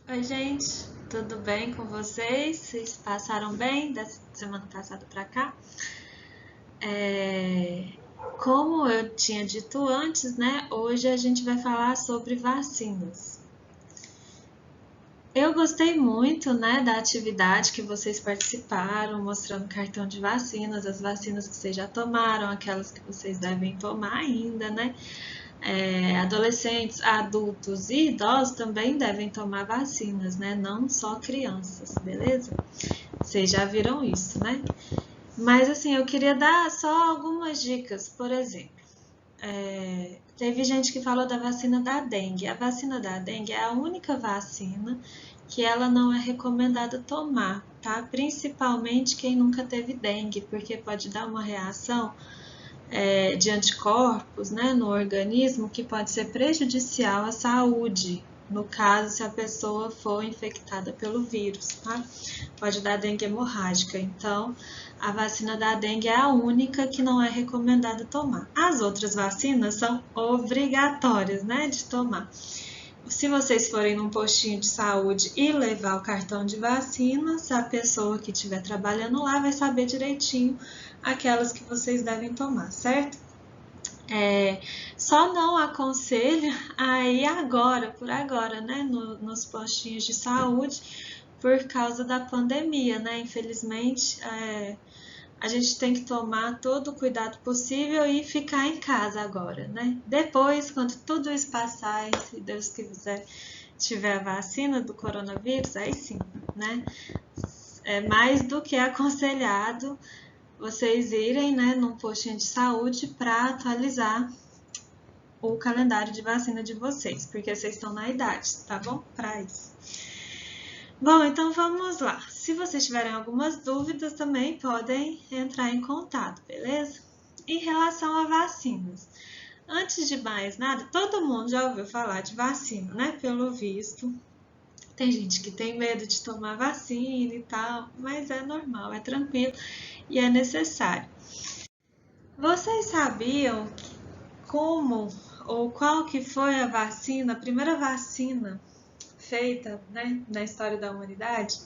Oi, gente, tudo bem com vocês? Vocês passaram bem da semana passada para cá? É, Como eu tinha dito antes, né? Hoje a gente vai falar sobre vacinas. Eu gostei muito, né, da atividade que vocês participaram, mostrando cartão de vacinas, as vacinas que vocês já tomaram, aquelas que vocês devem tomar ainda, né? Adolescentes, adultos e idosos também devem tomar vacinas, né? Não só crianças, beleza? Vocês já viram isso, né? Mas assim, eu queria dar só algumas dicas. Por exemplo, teve gente que falou da vacina da dengue. A vacina da dengue é a única vacina que ela não é recomendada tomar, tá? Principalmente quem nunca teve dengue, porque pode dar uma reação de anticorpos, né, no organismo que pode ser prejudicial à saúde, no caso se a pessoa for infectada pelo vírus, tá? Pode dar dengue hemorrágica. Então, a vacina da dengue é a única que não é recomendada tomar. As outras vacinas são obrigatórias, né, de tomar. Se vocês forem num postinho de saúde e levar o cartão de vacinas, a pessoa que estiver trabalhando lá vai saber direitinho aquelas que vocês devem tomar, certo? É, Só não aconselho a ir agora, por agora, né, nos postinhos de saúde, por causa da pandemia, né? Infelizmente, a gente tem que tomar todo o cuidado possível e ficar em casa agora, né? Depois, quando tudo isso passar, e se Deus quiser, tiver a vacina do coronavírus, aí sim, né? É mais do que aconselhado vocês irem, né, num postinho de saúde para atualizar o calendário de vacina de vocês, porque vocês estão na idade, tá bom? Para isso. Bom, então vamos lá. Se vocês tiverem algumas dúvidas também podem entrar em contato, beleza? Em relação a vacinas, antes de mais nada, todo mundo já ouviu falar de vacina, né? Pelo visto. Tem gente que tem medo de tomar vacina e tal, mas é normal, é tranquilo e é necessário. Vocês sabiam como ou qual que foi a vacina, a primeira vacina feita, né, na história da humanidade?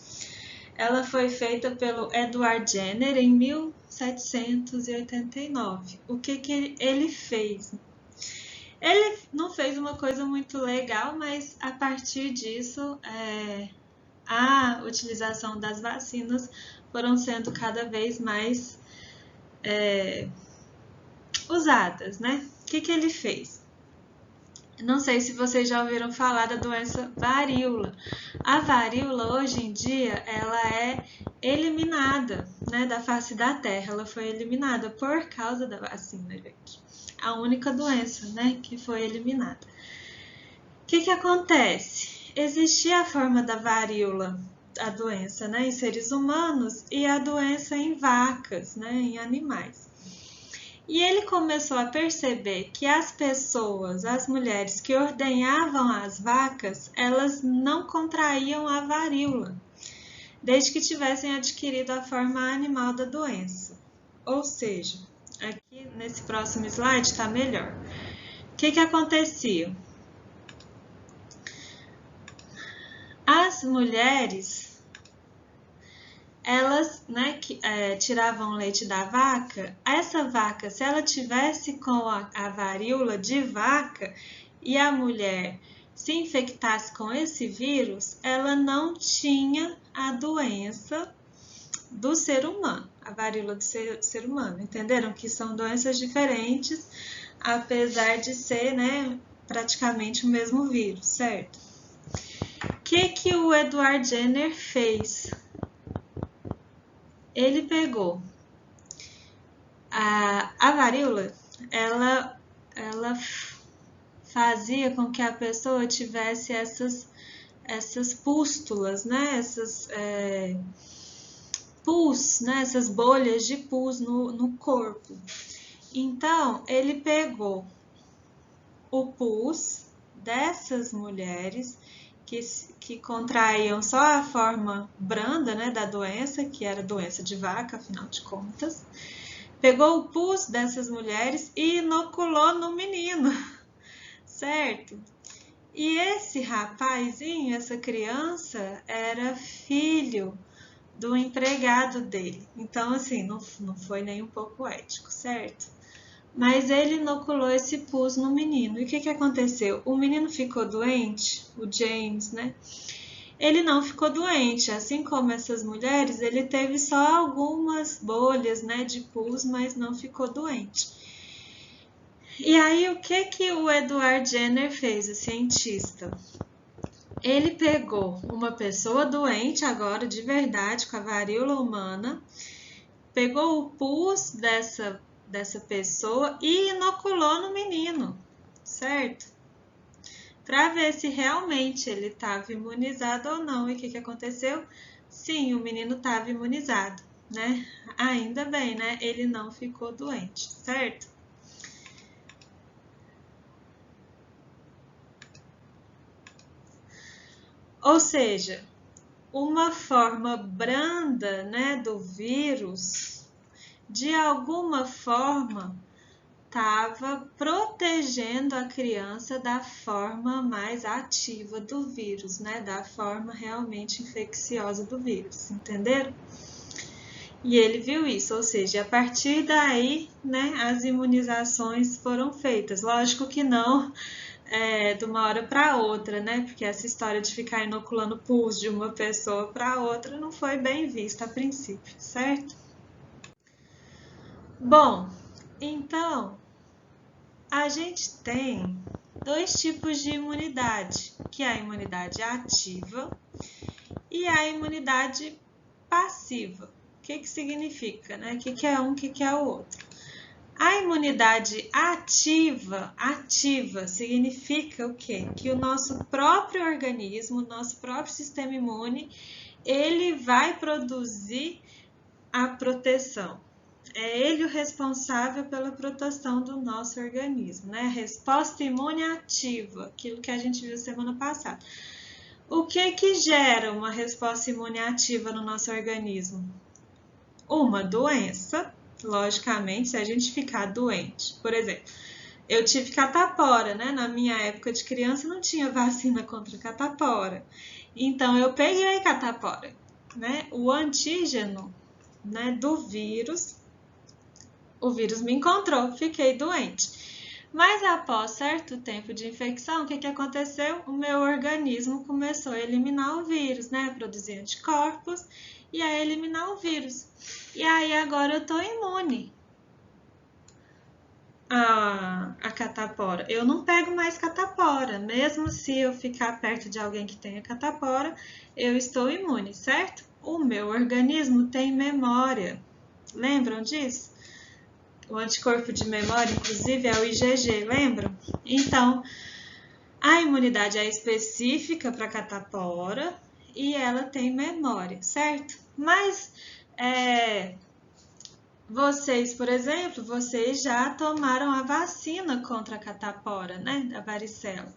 Ela foi feita pelo Edward Jenner em 1789. O que ele fez? Ele não fez uma coisa muito legal, mas a partir disso, a utilização das vacinas foram sendo cada vez mais usadas, né? O que ele fez? Não sei se vocês já ouviram falar da doença varíola. A varíola, hoje em dia, ela é eliminada, né, da face da Terra. Ela foi eliminada por causa da vacina, gente. A única doença, né, que foi eliminada. O que acontece? Existia a forma da varíola, a doença, né, em seres humanos e a doença em vacas, né, em animais. E ele começou a perceber que as pessoas, as mulheres que ordenhavam as vacas, elas não contraíam a varíola, desde que tivessem adquirido a forma animal da doença. Ou seja, aqui nesse próximo slide está melhor. O que acontecia? As mulheres, elas, né, tiravam o leite da vaca. Essa vaca, se ela tivesse com a varíola de vaca e a mulher se infectasse com esse vírus, ela não tinha a doença do ser humano, a varíola do ser humano. Entenderam que são doenças diferentes, apesar de ser, né, praticamente o mesmo vírus, certo? O que o Edward Jenner fez? Ele pegou a varíola, ela fazia com que a pessoa tivesse essas pústulas, né? Pus, né? Essas bolhas de pus no corpo. Então, ele pegou o pus dessas mulheres que contraíam só a forma branda, né, da doença, que era doença de vaca, afinal de contas, pegou o pus dessas mulheres e inoculou no menino, certo? E esse rapazinho, essa criança, era filho do empregado dele. Então, assim, não foi nem um pouco ético, certo? Mas ele inoculou esse pus no menino. E o que aconteceu? O menino ficou doente, o James, né? Ele não ficou doente, assim como essas mulheres, ele teve só algumas bolhas, né, de pus, mas não ficou doente. E aí, o que o Edward Jenner fez, o cientista? Ele pegou uma pessoa doente agora, de verdade, com a varíola humana, pegou o pus dessa pessoa e inoculou no menino, certo? Para ver se realmente ele estava imunizado ou não. E o que aconteceu? Sim, o menino estava imunizado, né? Ainda bem, né? Ele não ficou doente, certo? Ou seja, uma forma branda, né, do vírus, de alguma forma, estava protegendo a criança da forma mais ativa do vírus, né, da forma realmente infecciosa do vírus, entenderam? E ele viu isso, ou seja, a partir daí, né, as imunizações foram feitas. Lógico que não de uma hora para outra, né? Porque essa história de ficar inoculando pus de uma pessoa para outra não foi bem vista a princípio, certo? Bom, então a gente tem dois tipos de imunidade, que é a imunidade ativa e a imunidade passiva. O que significa, né? O que é um, o que é o outro? A imunidade ativa significa o quê? Que o nosso próprio organismo, o nosso próprio sistema imune, ele vai produzir a proteção. É ele o responsável pela proteção do nosso organismo, né? Resposta imune ativa, aquilo que a gente viu semana passada. O que gera uma resposta imune ativa no nosso organismo? Uma doença, logicamente, se a gente ficar doente. Por exemplo, eu tive catapora, né? Na minha época de criança não tinha vacina contra catapora. Então eu peguei catapora, né? O antígeno, né, do vírus, o vírus me encontrou, fiquei doente. Mas após certo tempo de infecção, o que aconteceu? O meu organismo começou a eliminar o vírus, né? Produzir anticorpos e a eliminar o vírus. E aí agora eu tô imune a catapora. Eu não pego mais catapora, mesmo se eu ficar perto de alguém que tenha catapora, eu estou imune, certo? O meu organismo tem memória. Lembram disso? O anticorpo de memória, inclusive, é o IgG, lembram? Então, a imunidade é específica para catapora e ela tem memória, certo? Mas vocês, por exemplo, vocês já tomaram a vacina contra a catapora, né? Da varicela.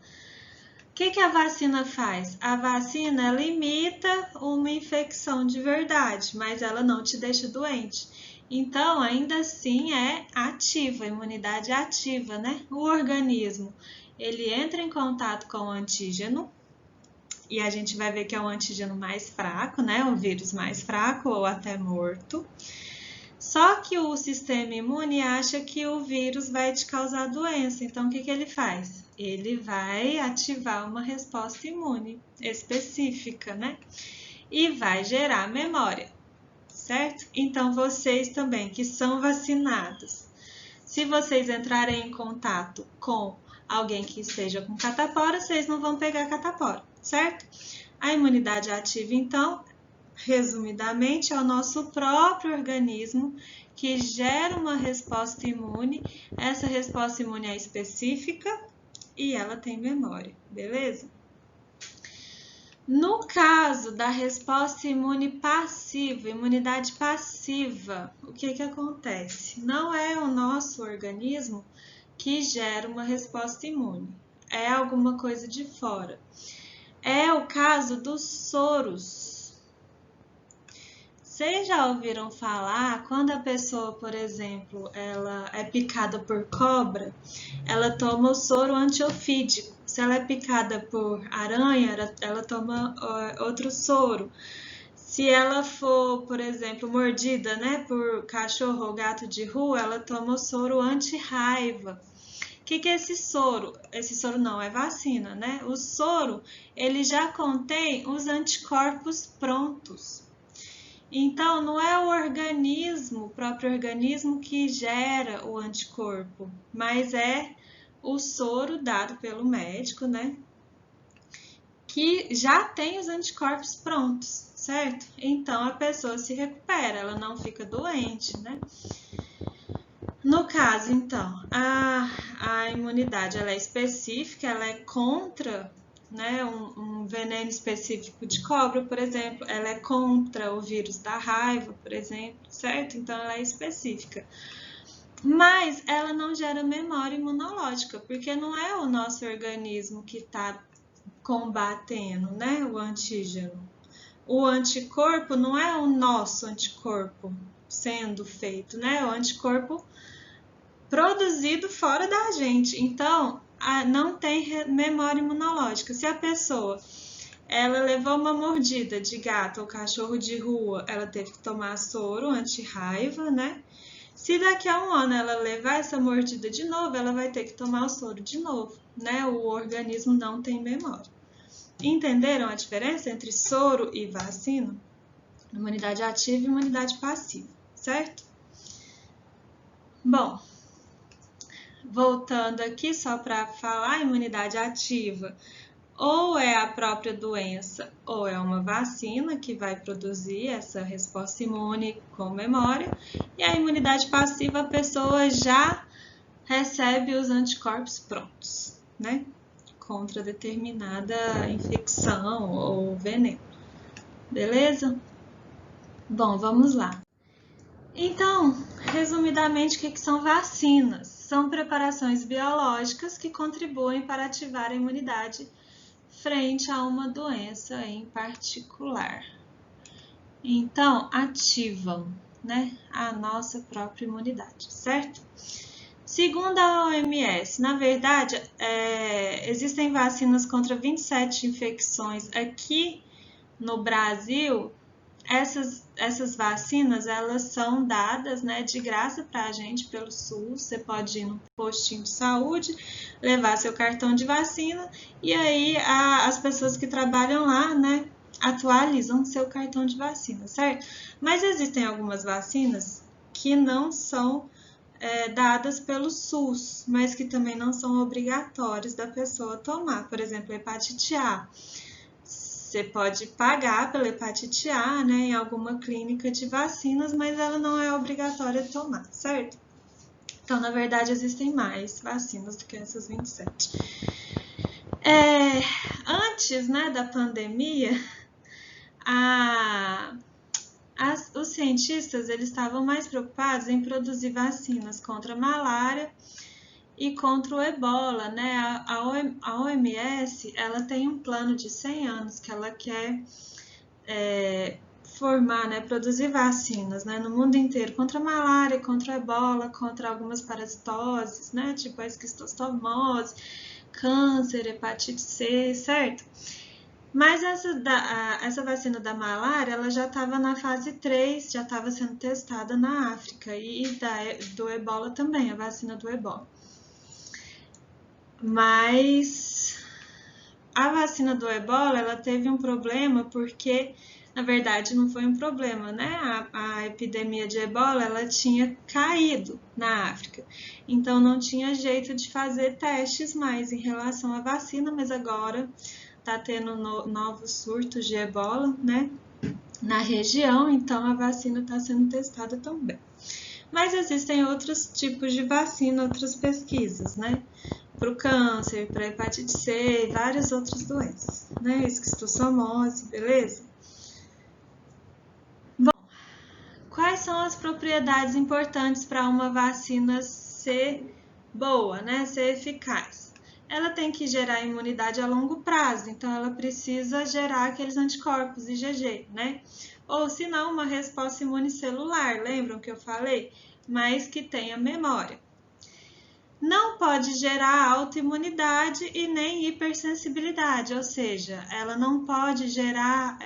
O que a vacina faz? A vacina limita uma infecção de verdade, mas ela não te deixa doente. Então, ainda assim é ativa, imunidade ativa, né? O organismo, ele entra em contato com o antígeno, e a gente vai ver que é um antígeno mais fraco, né? Um vírus mais fraco ou até morto. Só que o sistema imune acha que o vírus vai te causar doença. Então, o que ele faz? Ele vai ativar uma resposta imune específica, né? E vai gerar memória, certo? Então, vocês também que são vacinados, se vocês entrarem em contato com alguém que esteja com catapora, vocês não vão pegar catapora, certo? A imunidade ativa, então, resumidamente, é o nosso próprio organismo que gera uma resposta imune. Essa resposta imune é específica e ela tem memória, beleza? No caso da resposta imune passiva, imunidade passiva, o que acontece? Não é o nosso organismo que gera uma resposta imune, é alguma coisa de fora. É o caso dos soros. Vocês já ouviram falar quando a pessoa, por exemplo, ela é picada por cobra, ela toma o soro antiofídico, Se ela é picada por aranha, ela toma outro soro. Se ela for, por exemplo, mordida, né, por cachorro ou gato de rua, ela toma o soro anti-raiva. O que é esse soro? Esse soro não é vacina, né? O soro, ele já contém os anticorpos prontos. Então, não é o próprio organismo que gera o anticorpo, mas é o soro dado pelo médico, né? Que já tem os anticorpos prontos, certo? Então, a pessoa se recupera, ela não fica doente, né? No caso, então, a imunidade ela é específica, ela é contra, né, um veneno específico de cobra, por exemplo, ela é contra o vírus da raiva, por exemplo, certo? Então, ela é específica. Mas ela não gera memória imunológica, porque não é o nosso organismo que está combatendo, né, o antígeno. O anticorpo não é o nosso anticorpo sendo feito, né? O anticorpo produzido fora da gente. Então, não tem memória imunológica. Se a pessoa ela levou uma mordida de gato ou cachorro de rua, ela teve que tomar soro anti-raiva, né? Se daqui a um ano ela levar essa mordida de novo, ela vai ter que tomar o soro de novo, né? O organismo não tem memória. Entenderam a diferença entre soro e vacina? Imunidade ativa e imunidade passiva, certo? Bom, voltando aqui só para falar, imunidade ativa ou é a própria doença ou é uma vacina que vai produzir essa resposta imune com memória. E a imunidade passiva, a pessoa já recebe os anticorpos prontos, né? Contra determinada infecção ou veneno. Beleza? Bom, vamos lá. Então, resumidamente, o que são vacinas? São preparações biológicas que contribuem para ativar a imunidade frente a uma doença em particular. Então, ativam, né, a nossa própria imunidade, certo? Segundo a OMS, na verdade, existem vacinas contra 27 infecções aqui no Brasil. Essas vacinas, elas são dadas, né, de graça para a gente pelo SUS. Você pode ir no postinho de saúde, levar seu cartão de vacina e aí as pessoas que trabalham lá, né, atualizam seu cartão de vacina, certo? Mas existem algumas vacinas que não são dadas pelo SUS, mas que também não são obrigatórias da pessoa tomar. Por exemplo, hepatite A. Você pode pagar pela hepatite A, né, em alguma clínica de vacinas, mas ela não é obrigatória de tomar, certo? Então, na verdade, existem mais vacinas do que essas 27. Antes, né, da pandemia, os cientistas eles estavam mais preocupados em produzir vacinas contra a malária e contra o ebola, né? A OMS, ela tem um plano de 100 anos que ela quer formar, né, produzir vacinas, né, no mundo inteiro contra a malária, contra o ebola, contra algumas parasitoses, né, tipo a esquistossomose, câncer, hepatite C, certo? Mas essa vacina da malária, ela já estava na fase 3, já estava sendo testada na África, e do ebola também, a vacina do ebola. Mas a vacina do ebola, ela teve um problema porque, na verdade, não foi um problema, né? A epidemia de ebola, ela tinha caído na África. Então, não tinha jeito de fazer testes mais em relação à vacina, mas agora tá tendo novos surtos de ebola, né? Na região, então a vacina está sendo testada também. Mas existem outros tipos de vacina, outras pesquisas, né? Para o câncer, para a hepatite C e várias outras doenças, né? Esquistossomose, beleza? Bom, quais são as propriedades importantes para uma vacina ser boa, né? Ser eficaz? Ela tem que gerar imunidade a longo prazo, então ela precisa gerar aqueles anticorpos IgG, né? Ou se não, uma resposta imune celular, lembram que eu falei? Mas que tenha memória. Não pode gerar autoimunidade e nem hipersensibilidade, ou seja, ela não pode gerar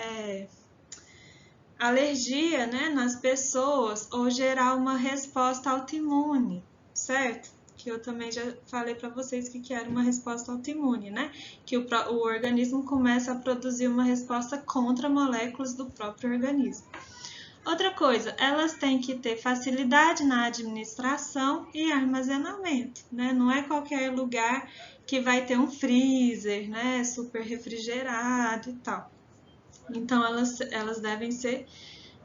alergia, né, nas pessoas ou gerar uma resposta autoimune, certo? Que eu também já falei para vocês que era uma resposta autoimune, né? Que o organismo começa a produzir uma resposta contra moléculas do próprio organismo. Outra coisa, elas têm que ter facilidade na administração e armazenamento, né? Não é qualquer lugar que vai ter um freezer, né? Super refrigerado e tal. Então, elas devem ser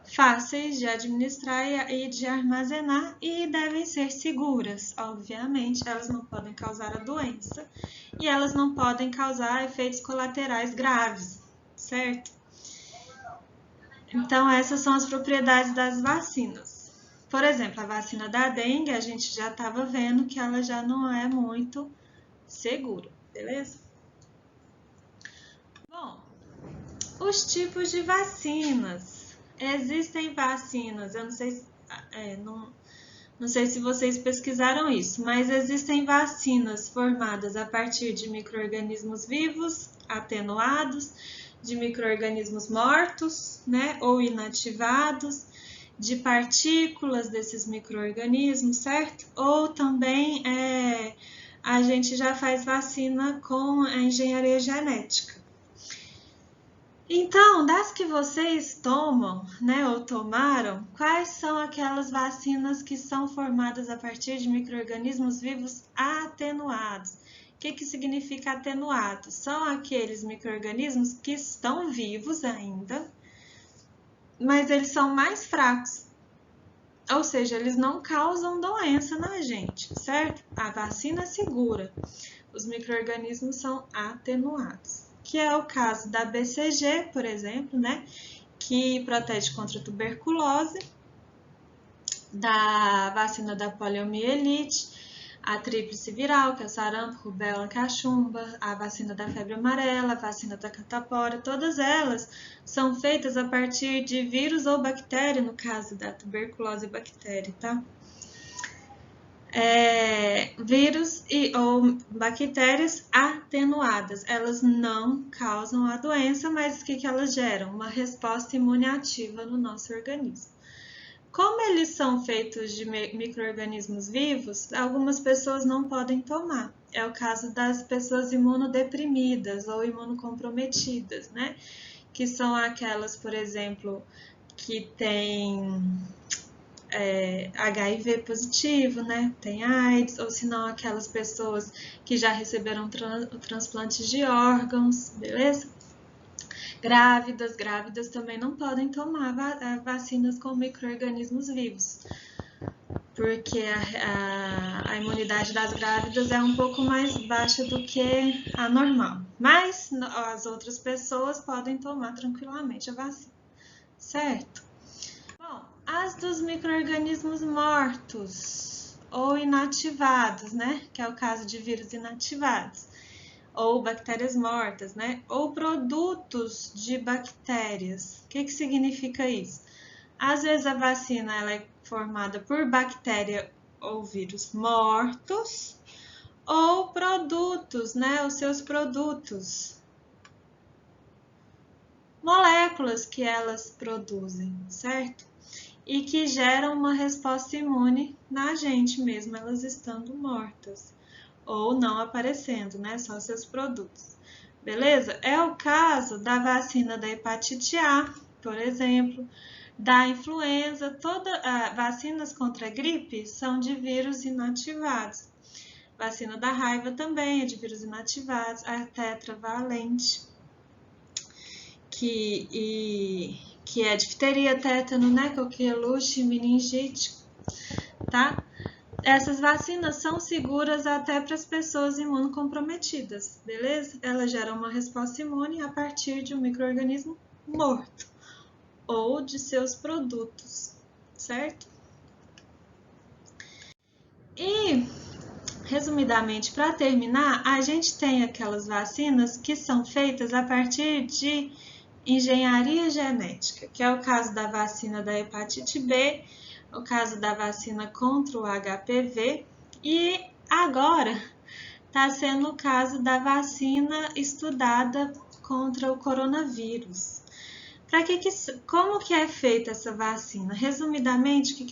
fáceis de administrar e de armazenar e devem ser seguras, obviamente. Elas não podem causar a doença e elas não podem causar efeitos colaterais graves, certo? Então, essas são as propriedades das vacinas. Por exemplo, a vacina da dengue, a gente já estava vendo que ela já não é muito segura, beleza? Bom, os tipos de vacinas. Existem vacinas, eu não sei se vocês pesquisaram isso, mas existem vacinas formadas a partir de micro-organismos vivos, atenuados, de micro-organismos mortos, né, ou inativados, de partículas desses micro-organismos, certo? Ou também a gente já faz vacina com a engenharia genética. Então, das que vocês tomam, né, ou tomaram, quais são aquelas vacinas que são formadas a partir de micro-organismos vivos atenuados? O que significa atenuado? São aqueles micro-organismos que estão vivos ainda, mas eles são mais fracos. Ou seja, eles não causam doença na gente, certo? A vacina é segura. Os micro-organismos são atenuados, que é o caso da BCG, por exemplo, né? Que protege contra a tuberculose, da vacina da poliomielite, a tríplice viral, que é o sarampo, rubéola, cachumba, a vacina da febre amarela, a vacina da catapora, todas elas são feitas a partir de vírus ou bactéria, no caso da tuberculose bactéria, tá? Vírus ou bactérias atenuadas, elas não causam a doença, mas o que elas geram? Uma resposta imune ativa no nosso organismo. Como eles são feitos de micro-organismos vivos, algumas pessoas não podem tomar. É o caso das pessoas imunodeprimidas ou imunocomprometidas, né? Que são aquelas, por exemplo, que têm HIV positivo, né? Tem AIDS, ou se não, aquelas pessoas que já receberam transplantes de órgãos, beleza? Grávidas também não podem tomar vacinas com micro-organismos vivos, porque a imunidade das grávidas é um pouco mais baixa do que a normal. Mas as outras pessoas podem tomar tranquilamente a vacina, certo? Bom, as dos micro-organismos mortos ou inativados, né? Que é o caso de vírus inativados ou bactérias mortas, né? Ou produtos de bactérias. O que significa isso? Às vezes a vacina ela é formada por bactéria ou vírus mortos ou produtos, né? Os seus produtos, moléculas que elas produzem, certo? E que geram uma resposta imune na gente mesmo, elas estando mortas ou não aparecendo, né? Só seus produtos. Beleza? É o caso da vacina da hepatite A, por exemplo, da influenza, vacinas contra a gripe são de vírus inativados. Vacina da raiva também é de vírus inativados, a tetravalente, que é difteria, tétano, né? Coqueluche, meningite, tá? Essas vacinas são seguras até para as pessoas imunocomprometidas, beleza? Elas geram uma resposta imune a partir de um micro-organismo morto ou de seus produtos, certo? E, resumidamente, para terminar, a gente tem aquelas vacinas que são feitas a partir de engenharia genética, que é o caso da vacina da hepatite B, o caso da vacina contra o HPV e Agora, está sendo o caso da vacina estudada contra o coronavírus. Como que é feita essa vacina? Resumidamente, o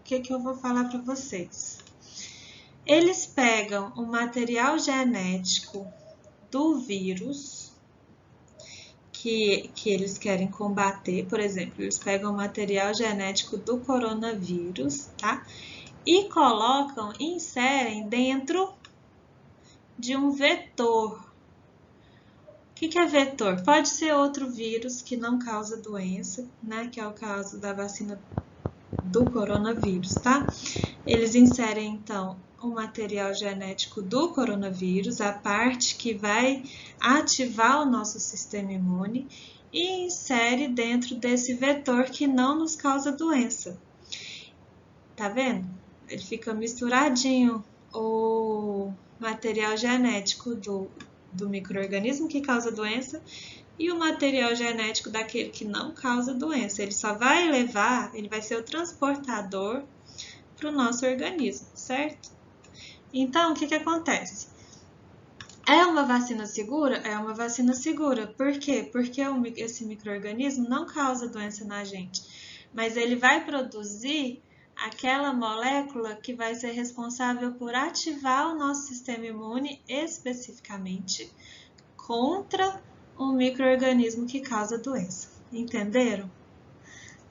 que eu vou falar para vocês? Eles pegam o material genético do vírus que eles querem combater, por exemplo, eles pegam o material genético do coronavírus, tá? E colocam, inserem dentro de um vetor. O que é vetor? Pode ser outro vírus que não causa doença, né? Que é o caso da vacina do coronavírus, tá? Eles inserem, então, o material genético do coronavírus, a parte que vai ativar o nosso sistema imune, e insere dentro desse vetor que não nos causa doença. Tá vendo? Ele fica misturadinho o material genético do micro-organismo que causa doença e o material genético daquele que não causa doença. Ele só vai levar, ele vai ser o transportador para o nosso organismo, certo? Então, o que acontece? É uma vacina segura? É uma vacina segura. Por quê? Porque esse micro-organismo não causa doença na gente, mas ele vai produzir aquela molécula que vai ser responsável por ativar o nosso sistema imune especificamente contra o micro-organismo que causa doença. Entenderam?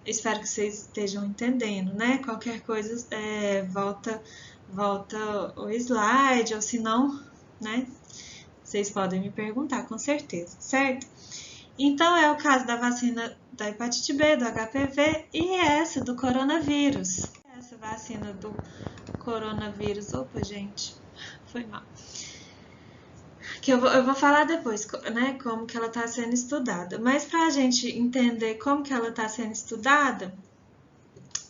Espero que vocês estejam entendendo, né? Qualquer coisa, volta o slide, ou se não, né? Vocês podem me perguntar, com certeza, certo? Então, é o caso da vacina da hepatite B, do HPV e essa do coronavírus. Essa vacina do coronavírus, opa, gente, foi mal. Que eu vou falar depois, né, como que ela está sendo estudada. Mas para a gente entender como que ela está sendo estudada,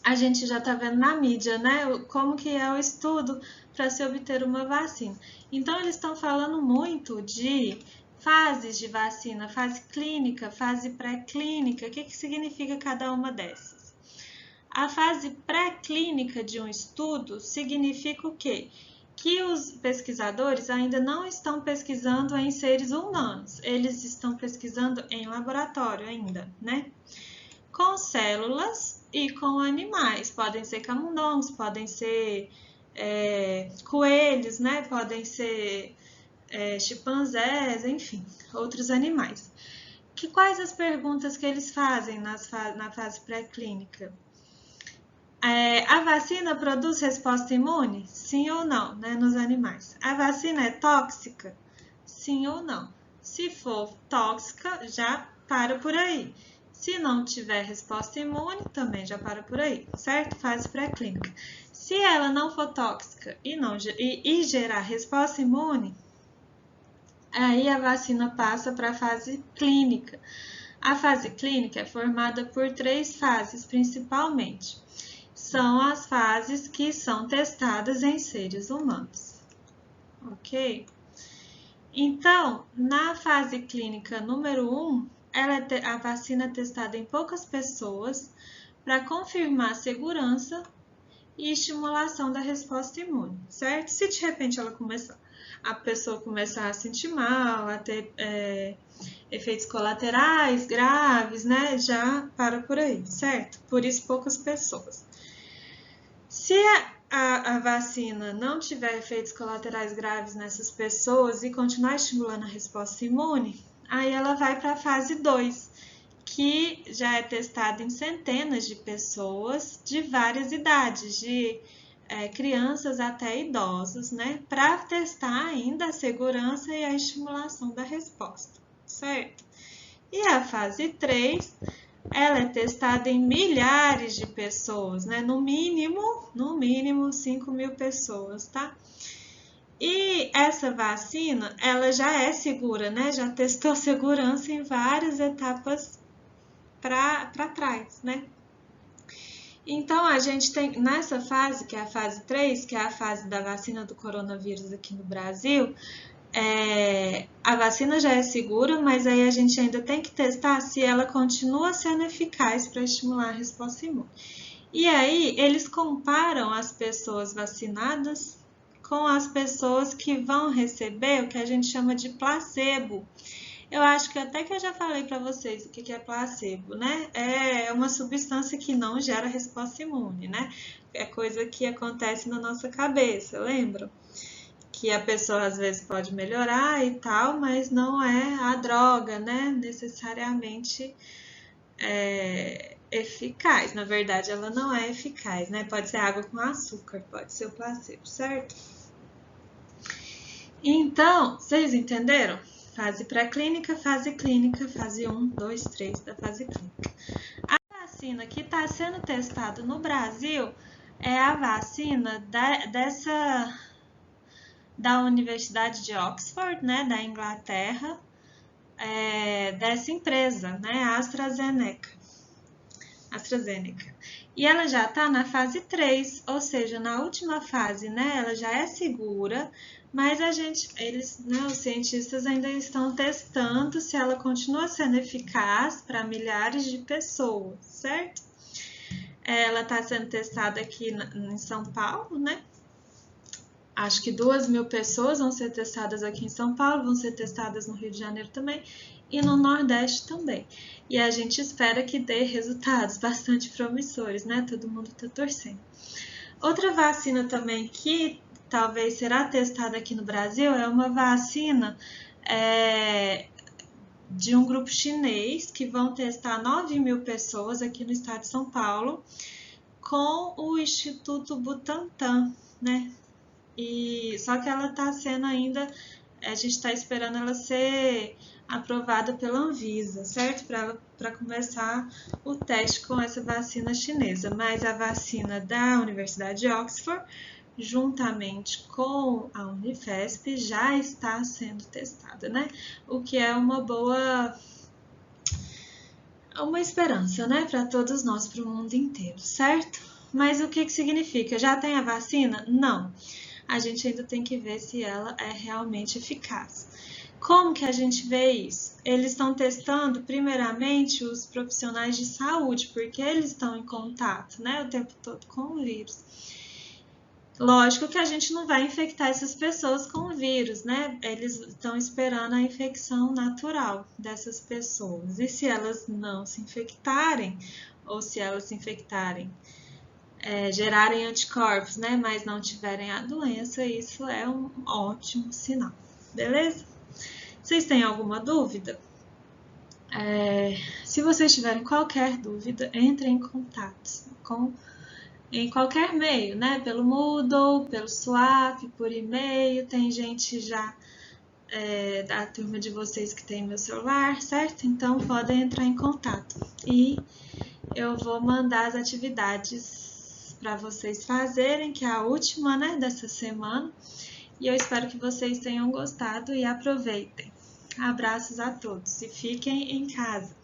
a gente já está vendo na mídia, né, como que é o estudo para se obter uma vacina. Então, eles estão falando muito de fases de vacina, fase clínica, fase pré-clínica. O que significa cada uma dessas? A fase pré-clínica de um estudo significa o quê? Que os pesquisadores ainda não estão pesquisando em seres humanos, eles estão pesquisando em laboratório ainda, né? Com células e com animais, podem ser camundongos, podem ser coelhos, né? Podem ser chimpanzés, enfim, outros animais. Quais as perguntas que eles fazem na fase pré-clínica? A vacina produz resposta imune? Sim ou não, né, nos animais. A vacina é tóxica? Sim ou não. Se for tóxica, já para por aí. Se não tiver resposta imune, também já para por aí, certo? Fase pré-clínica. Se ela não for tóxica e gerar resposta imune, aí a vacina passa para a fase clínica. A fase clínica é formada por 3 fases, principalmente. São as fases que são testadas em seres humanos, ok? Então, na fase clínica número 1, a vacina é testada em poucas pessoas para confirmar segurança e estimulação da resposta imune, certo? Se de repente a pessoa começar a sentir mal, a ter efeitos colaterais graves, né? Já para por aí, certo? Por isso, poucas pessoas. Se a vacina não tiver efeitos colaterais graves nessas pessoas e continuar estimulando a resposta imune, aí ela vai para a fase 2, que já é testada em centenas de pessoas de várias idades, de crianças até idosos, né? Para testar ainda a segurança e a estimulação da resposta, certo? E a fase 3, ela é testada em milhares de pessoas, né? No mínimo 5.000 pessoas, tá? E essa vacina, ela já é segura, né? Já testou segurança em várias etapas para trás, né? Então, a gente tem nessa fase, que é a fase 3, que é a fase da vacina do coronavírus aqui no Brasil, a vacina já é segura, mas aí a gente ainda tem que testar se ela continua sendo eficaz para estimular a resposta imune. E aí, eles comparam as pessoas vacinadas com as pessoas que vão receber o que a gente chama de placebo. Eu acho que até que eu já falei para vocês o que é placebo, né? É uma substância que não gera resposta imune, né? É coisa que acontece na nossa cabeça, lembram? Que a pessoa às vezes pode melhorar e tal, mas não é a droga, né? Necessariamente eficaz. Na verdade, ela não é eficaz, né? Pode ser água com açúcar, pode ser o placebo, certo? Então, vocês entenderam? Fase pré-clínica, fase clínica, fase 1, 2, 3 da fase clínica. A vacina que está sendo testada no Brasil é a vacina da Universidade de Oxford, né, da Inglaterra, dessa empresa, né, AstraZeneca. E ela já está na fase 3, ou seja, na última fase, né, ela já é segura, mas os cientistas ainda estão testando se ela continua sendo eficaz para milhares de pessoas, certo? Ela está sendo testada aqui em São Paulo, né? Acho que 2.000 pessoas vão ser testadas aqui em São Paulo, vão ser testadas no Rio de Janeiro também e no Nordeste também. E a gente espera que dê resultados bastante promissores, né? Todo mundo está torcendo. Outra vacina também que talvez será testada aqui no Brasil é uma vacina de um grupo chinês que vão testar 9.000 pessoas aqui no estado de São Paulo com o Instituto Butantan, né? Só que ela está sendo ainda, a gente está esperando ela ser aprovada pela Anvisa, certo? Para começar o teste com essa vacina chinesa. Mas a vacina da Universidade de Oxford, juntamente com a Unifesp, já está sendo testada, né? O que é uma esperança, né? Para todos nós, para o mundo inteiro, certo? Mas o que significa? Já tem a vacina? Não. A gente ainda tem que ver se ela é realmente eficaz. Como que a gente vê isso? Eles estão testando, primeiramente, os profissionais de saúde, porque eles estão em contato, né, o tempo todo com o vírus. Lógico que a gente não vai infectar essas pessoas com o vírus, né? Eles estão esperando a infecção natural dessas pessoas. E se elas não se infectarem, ou se elas se infectarem, gerarem anticorpos, né, mas não tiverem a doença, isso é um ótimo sinal, beleza? Vocês têm alguma dúvida? Se vocês tiverem qualquer dúvida, entrem em contato em qualquer meio, né? Pelo Moodle, pelo Swap, por e-mail. Tem gente já da turma de vocês que tem meu celular, certo? Então podem entrar em contato. E eu vou mandar as atividades para vocês fazerem, que é a última, né, dessa semana. E eu espero que vocês tenham gostado e aproveitem. Abraços a todos e fiquem em casa.